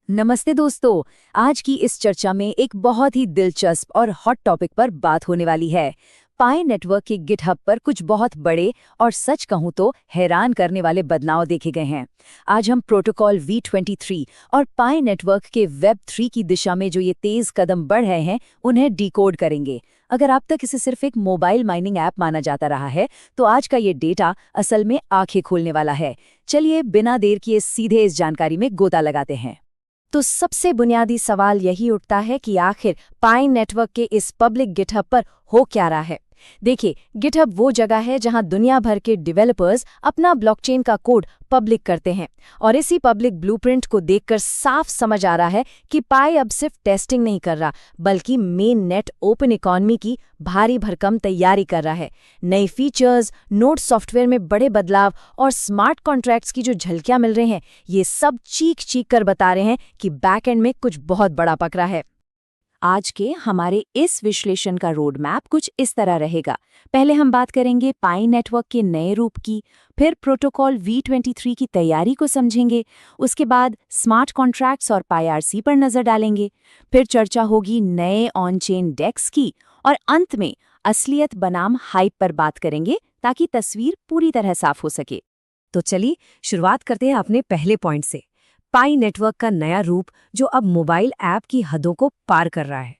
नमस्ते दोस्तों। आज की इस चर्चा में एक बहुत ही दिलचस्प और हॉट टॉपिक पर बात होने वाली है। पाई नेटवर्क के गिटहब पर कुछ बहुत बड़े और सच कहूं तो हैरान करने वाले बदलाव देखे गए हैं। आज हम प्रोटोकॉल V23 और पाई नेटवर्क के वेब 3 की दिशा में जो ये तेज कदम बढ़ रहे हैं उन्हें डिकोड करेंगे। अगर अब तक इसे सिर्फ एक मोबाइल माइनिंग ऐप माना जाता रहा है तो आज का ये डेटा असल में आंखें खोलने वाला है। चलिए बिना देर किए सीधे इस जानकारी में गोता लगाते हैं। तो सबसे बुनियादी सवाल यही उठता है कि आखिर पाई नेटवर्क के इस पब्लिक गिटहब पर हो क्या रहा है। देखिए, गिटहब वो जगह है जहां दुनिया भर के डेवलपर्स अपना ब्लॉकचेन का कोड पब्लिक करते हैं और इसी पब्लिक ब्लूप्रिंट को देखकर साफ समझ आ रहा है कि पाई अब सिर्फ टेस्टिंग नहीं कर रहा बल्कि मेन नेट ओपन इकोनॉमी की भारी भरकम तैयारी कर रहा है। नए फीचर्स, नोड सॉफ्टवेयर में बड़े बदलाव और स्मार्ट कॉन्ट्रैक्ट्स की जो झलकियां मिल रहे हैं, ये सब चीख चीख कर बता रहे हैं कि बैकएंड में कुछ बहुत बड़ा पकड़ा है। आज के हमारे इस विश्लेषण का रोड मैप कुछ इस तरह रहेगा। पहले हम बात करेंगे पाई नेटवर्क के नए रूप की, फिर प्रोटोकॉल V23 की तैयारी को समझेंगे, उसके बाद स्मार्ट कॉन्ट्रैक्ट्स और पाई पर नजर डालेंगे, फिर चर्चा होगी नए ऑन चेन डेक्स की और अंत में असलियत बनाम हाइप पर बात करेंगे ताकि तस्वीर पूरी तरह साफ हो सके। तो चलिए शुरुआत करते हैं अपने पहले पॉइंट से, पाई नेटवर्क का नया रूप जो अब मोबाइल ऐप की हदों को पार कर रहा है।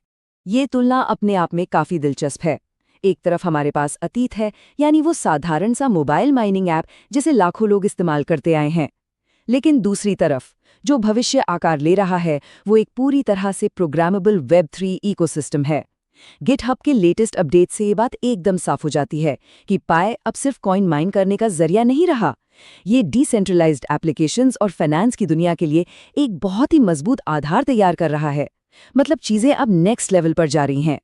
ये तुलना अपने आप में काफी दिलचस्प है। एक तरफ हमारे पास अतीत है, यानी वो साधारण सा मोबाइल माइनिंग ऐप जिसे लाखों लोग इस्तेमाल करते आए हैं, लेकिन दूसरी तरफ जो भविष्य आकार ले रहा है वो एक पूरी तरह से प्रोग्रामेबल वेब 3 इकोसिस्टम है। गिटहब के लेटेस्ट अपडेट से ये बात एकदम साफ हो जाती है कि पाई अब सिर्फ कॉइन माइन करने का जरिया नहीं रहा, ये डिसेंट्रलाइज्ड एप्लीकेशंस और फाइनेंस की दुनिया के लिए एक बहुत ही मजबूत आधार तैयार कर रहा है। मतलब चीजें अब नेक्स्ट लेवल पर जा रही हैं।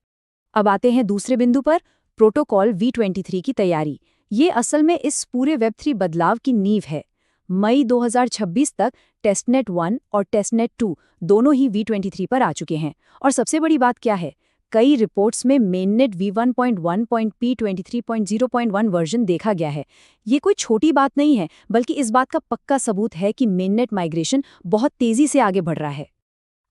अब आते हैं दूसरे बिंदु पर, प्रोटोकॉल V23 की तैयारी। ये असल में इस पूरे वेब 3 बदलाव की नींव है। मई 2026 तक टेस्टनेट 1 और टेस्टनेट 2 दोनों ही V23 पर आ चुके हैं। और सबसे बड़ी बात क्या है, कई रिपोर्ट्स में मेननेट V1.1.P23.0.1 वर्जन देखा गया है। ये कोई छोटी बात नहीं है, बल्कि इस बात का पक्का सबूत है कि मेननेट माइग्रेशन बहुत तेजी से आगे बढ़ रहा है।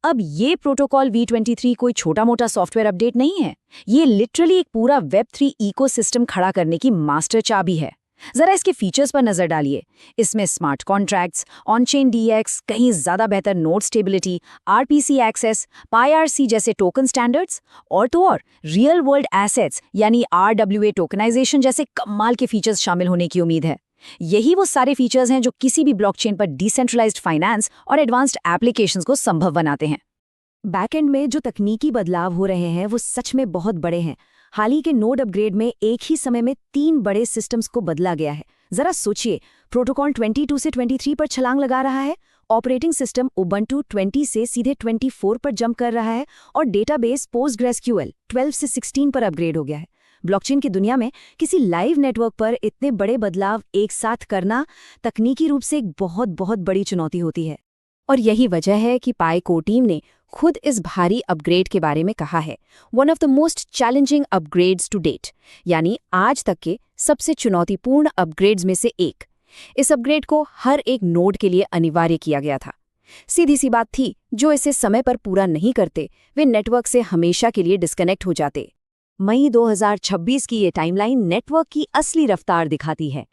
अब ये प्रोटोकॉल V23 कोई छोटा मोटा सॉफ्टवेयर अपडेट नहीं है, ये लिटरली एक पूरा वेब 3 इकोसिस्टम खड़ा करने की मास्टर चाबी है। जरा इसके फीचर्स पर नजर डालिए। इसमें स्मार्ट कॉन्ट्रैक्ट्स, ऑन-चेन DX, कहीं ज्यादा बेहतर नोड स्टेबिलिटी, RPC एक्सेस, पाई जैसे टोकन स्टैंडर्ड्स और तो और रियल वर्ल्ड एसेट्स यानी RWA टोकनाइजेशन जैसे कमाल के फीचर्स शामिल होने की उम्मीद है। यही वो सारे फीचर्स हैं जो किसी भी ब्लॉकचेन पर डिसेंट्रलाइज्ड फाइनेंस और एडवांस्ड एप्लीकेशंस को संभव बनाते हैं। बैकएंड में जो तकनीकी बदलाव हो रहे हैं वो सच में बहुत बड़े हैं। हाल ही के नोड अपग्रेड में एक ही समय में 3 बड़े सिस्टम्स को बदला गया है। जरा सोचिए, प्रोटोकॉल 22 से 23 पर छलांग लगा रहा है, ऑपरेटिंग सिस्टम उबंटू 20 से सीधे 24 पर जंप कर रहा है और डेटाबेस PostgreSQL 12 से 16 पर अपग्रेड हो गया है। ब्लॉकचेन की दुनिया में किसी लाइव नेटवर्क पर इतने बड़े बदलाव एक साथ करना तकनीकी रूप से एक बहुत बहुत बड़ी चुनौती होती है। और यही वजह है कि पाई कोर टीम ने खुद इस भारी अपग्रेड के बारे में कहा है, one of the most challenging upgrades to date, यानी आज तक के सबसे चुनौतीपूर्ण अपग्रेड्स में से एक। इस अपग्रेड को हर एक नोड के लिए अनिवार्य किया गया था। सीधी सी बात थी, जो इसे समय पर पूरा नहीं करते वे नेटवर्क से हमेशा के लिए डिस्कनेक्ट हो जाते। मई 2026 की ये टाइमलाइन नेटवर्क की असली रफ्तार दिखाती है।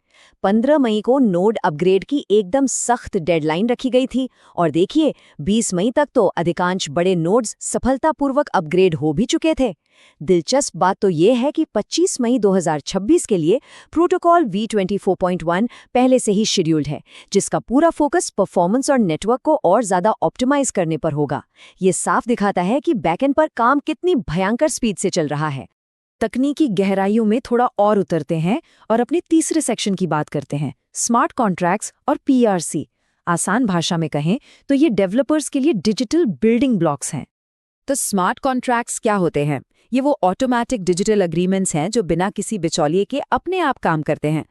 15 मई को नोड अपग्रेड की एकदम सख्त डेडलाइन रखी गई थी और देखिए 20 मई तक तो अधिकांश बड़े नोड्स सफलतापूर्वक अपग्रेड हो भी चुके थे। दिलचस्प बात तो ये है कि 25 मई 2026 के लिए प्रोटोकॉल V24.1 पहले से ही शेड्यूल्ड है, जिसका पूरा फोकस परफॉर्मेंस और नेटवर्क को और ज्यादा ऑप्टिमाइज करने पर होगा। ये साफ दिखाता है कि बैकएंड पर काम कितनी भयंकर स्पीड से चल रहा है। तकनीकी गहराइयों में थोड़ा और उतरते हैं और अपने तीसरे सेक्शन की बात करते हैं, स्मार्ट कॉन्ट्रैक्ट्स और PRC। आसान भाषा में कहें तो ये डेवलपर्स के लिए डिजिटल बिल्डिंग ब्लॉक्स हैं। तो स्मार्ट कॉन्ट्रैक्ट्स क्या होते हैं? ये वो ऑटोमैटिक डिजिटल एग्रीमेंट्स हैं जो बिना किसी बिचौलिए के अपने आप काम करते हैं।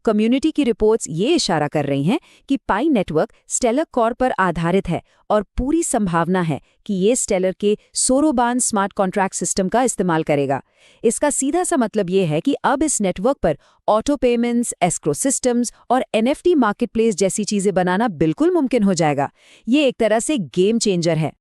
कम्युनिटी की रिपोर्ट्स ये इशारा कर रही हैं कि पाई नेटवर्क स्टेलर कोर पर आधारित है और पूरी संभावना है कि ये स्टेलर के सोरोबान स्मार्ट कॉन्ट्रैक्ट सिस्टम का इस्तेमाल करेगा। इसका सीधा सा मतलब ये है कि अब इस नेटवर्क पर ऑटो पेमेंट्स, एस्क्रो सिस्टम्स और NFT मार्केटप्लेस जैसी चीजें बनाना बिल्कुल मुमकिन हो जाएगा। ये एक तरह से गेम चेंजर है।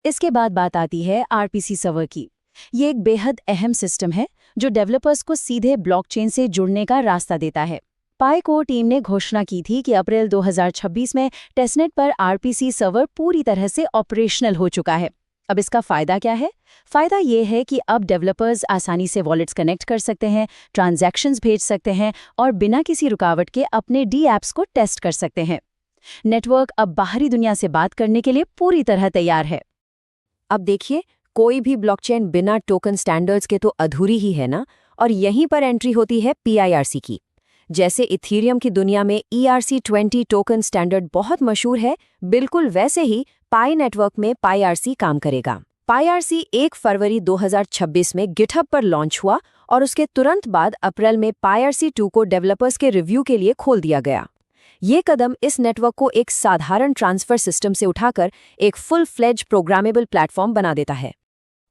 इसके बाद बात आती है RPC सर्वर की। ये एक बेहद अहम सिस्टम है जो डेवलपर्स को सीधे ब्लॉकचेन से जुड़ने का रास्ता देता है। पाई कोर टीम ने घोषणा की थी कि अप्रैल 2026 में टेस्टनेट पर RPC सर्वर पूरी तरह से ऑपरेशनल हो चुका है। अब इसका फ़ायदा क्या है? फ़ायदा ये है कि अब डेवलपर्स आसानी से वॉलेट्स कनेक्ट कर सकते हैं, ट्रांजैक्शंस भेज सकते हैं और बिना किसी रुकावट के अपने DApps को टेस्ट कर सकते हैं। नेटवर्क अब बाहरी दुनिया से बात करने के लिए पूरी तरह तैयार है। अब देखिए, कोई भी ब्लॉकचेन बिना टोकन स्टैंडर्ड्स के तो अधूरी ही है ना, और यहीं पर एंट्री होती है PIRC की। जैसे इथीरियम की दुनिया में ERC-20 टोकन स्टैंडर्ड बहुत मशहूर है, बिल्कुल वैसे ही पाई नेटवर्क में PIRC काम करेगा। PIRC 1 फरवरी 2026 में गिटहब पर लॉन्च हुआ और उसके तुरंत बाद अप्रैल में PIRC-2 को डेवलपर्स के रिव्यू के लिए खोल दिया गया। ये कदम इस नेटवर्क को एक साधारण ट्रांसफर सिस्टम से उठाकर एक फुल फ्लेज प्रोग्रामेबल प्लेटफॉर्म बना देता है।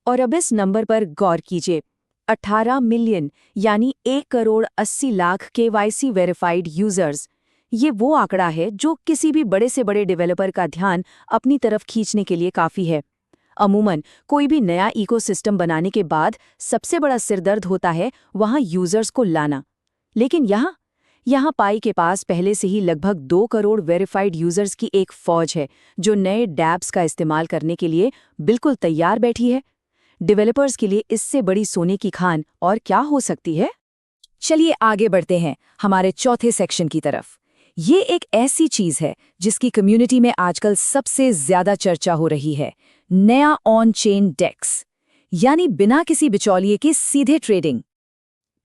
और अब इस नंबर पर गौर कीजिए, 18 मिलियन यानी 1,80,00,000 KYC वेरीफाइड यूजर्स। ये वो आंकड़ा है जो किसी भी बड़े से बड़े डेवलपर का ध्यान अपनी तरफ खींचने के लिए काफ़ी है। अमूमन कोई भी नया इकोसिस्टम बनाने के बाद सबसे बड़ा सिरदर्द होता है वहाँ यूजर्स को लाना। लेकिन यहाँ पाई के पास पहले से ही लगभग 2 करोड़ वेरीफाइड यूजर्स की एक फौज है जो नए डैप्स का इस्तेमाल करने के लिए बिल्कुल तैयार बैठी है। डेवलपर्स के लिए इससे बड़ी सोने की खान और क्या हो सकती है? चलिए आगे बढ़ते हैं हमारे चौथे सेक्शन की तरफ। ये एक ऐसी चीज है जिसकी कम्युनिटी में आजकल सबसे ज्यादा चर्चा हो रही है, नया ऑन चेन डेक्स, यानी बिना किसी बिचौलिए के सीधे ट्रेडिंग।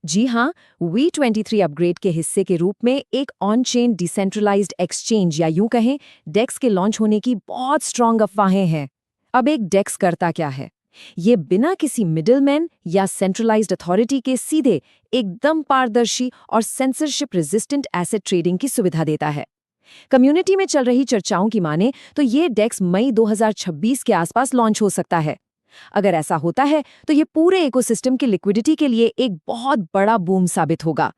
जी हाँ, V23 अपग्रेड के हिस्से के रूप में एक ऑन चेन डिसेंट्रलाइज्ड एक्सचेंज या यूं कहें डेक्स के लॉन्च होने की बहुत स्ट्रॉन्ग अफवाहें हैं। अब एक डेक्स करता क्या है? ये बिना किसी मिडलमैन या सेंट्रलाइज्ड अथॉरिटी के सीधे एकदम पारदर्शी और सेंसरशिप रेजिस्टेंट एसेट ट्रेडिंग की सुविधा देता है। कम्युनिटी में चल रही चर्चाओं की माने तो ये डेक्स मई 2026 के आसपास लॉन्च हो सकता है। अगर ऐसा होता है तो ये पूरे इकोसिस्टम की लिक्विडिटी के लिए एक बहुत बड़ा बूम साबित होगा।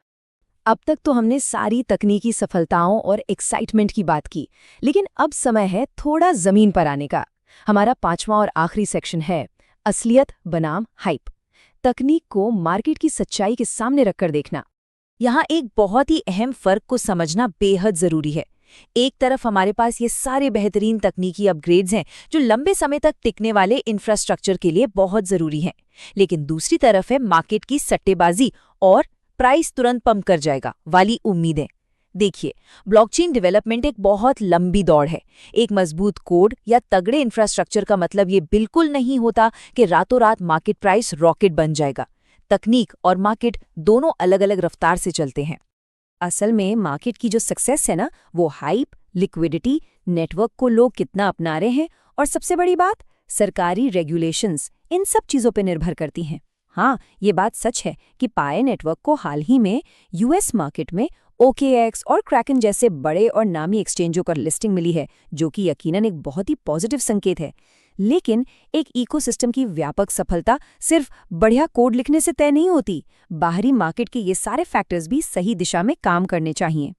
अब तक तो हमने सारी तकनीकी सफलताओं और एक्साइटमेंट की बात की, लेकिन अब समय है थोड़ा जमीन पर आने का। हमारा 5वां और आखिरी सेक्शन है असलियत बनाम हाइप। तकनीक को मार्केट की सच्चाई के सामने रखकर देखना। यहाँ एक बहुत ही अहम फर्क को समझना बेहद जरूरी है। एक तरफ हमारे पास ये सारे बेहतरीन तकनीकी अपग्रेड्स हैं जो लंबे समय तक टिकने वाले इंफ्रास्ट्रक्चर के लिए बहुत जरूरी हैं, लेकिन दूसरी तरफ है मार्केट की सट्टेबाजी और प्राइस तुरंत पंप कर जाएगा वाली उम्मीदें। देखिए, ब्लॉकचेन डेवलपमेंट एक बहुत लंबी दौड़ है। एक मजबूत कोड या तगड़े इंफ्रास्ट्रक्चर का मतलब ये बिल्कुल नहीं होता कि रातों रात मार्केट प्राइस रॉकेट बन जाएगा। तकनीक और मार्केट दोनों अलग अलग रफ्तार से चलते हैं। असल में मार्केट की जो सक्सेस है ना, वो हाइप, लिक्विडिटी, नेटवर्क को लोग कितना अपना रहे हैं और सबसे बड़ी बात सरकारी रेगुलेशंस, इन सब चीज़ों पर निर्भर करती हैं। हाँ, ये बात सच है कि पाई नेटवर्क को हाल ही में US मार्केट में OKX और क्रैकन जैसे बड़े और नामी एक्सचेंजों पर लिस्टिंग मिली है, जो कि यकीनन एक बहुत ही पॉजिटिव संकेत है। लेकिन एक इकोसिस्टम की व्यापक सफलता सिर्फ बढ़िया कोड लिखने से तय नहीं होती। बाहरी मार्केट के ये सारे फैक्टर्स भी सही दिशा में काम करने चाहिए।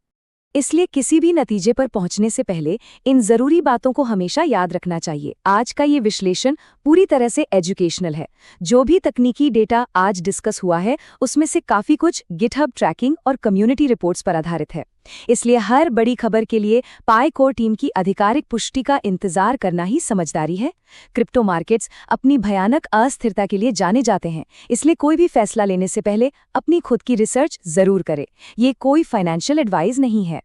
इसलिए किसी भी नतीजे पर पहुंचने से पहले इन जरूरी बातों को हमेशा याद रखना चाहिए। आज का ये विश्लेषण पूरी तरह से एजुकेशनल है। जो भी तकनीकी डेटा आज डिस्कस हुआ है उसमें से काफी कुछ गिटहब ट्रैकिंग और कम्युनिटी रिपोर्ट्स पर आधारित है। इसलिए हर बड़ी खबर के लिए पाई कोर टीम की आधिकारिक पुष्टि का इंतजार करना ही समझदारी है। क्रिप्टो मार्केट्स अपनी भयानक अस्थिरता के लिए जाने जाते हैं, इसलिए कोई भी फैसला लेने से पहले अपनी खुद की रिसर्च जरूर करें। ये कोई फाइनेंशियल एडवाइस नहीं है।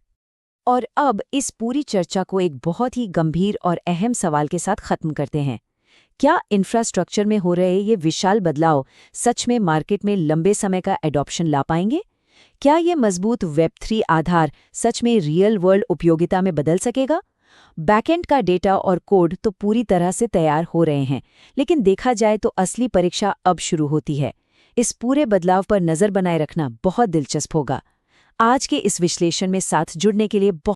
और अब इस पूरी चर्चा को एक बहुत ही गंभीर और अहम सवाल के साथ खत्म करते हैं। क्या इंफ्रास्ट्रक्चर में हो रहे ये विशाल बदलाव सच में मार्केट में लंबे समय का एडॉप्शन ला पाएंगे? क्या ये मजबूत Web3 आधार सच में रियल वर्ल्ड उपयोगिता में बदल सकेगा? बैकएंड का डेटा और कोड तो पूरी तरह से तैयार हो रहे हैं, लेकिन देखा जाए तो असली परीक्षा अब शुरू होती है। इस पूरे बदलाव पर नज़र बनाए रखना बहुत दिलचस्प होगा। आज के इस विश्लेषण में साथ जुड़ने के लिए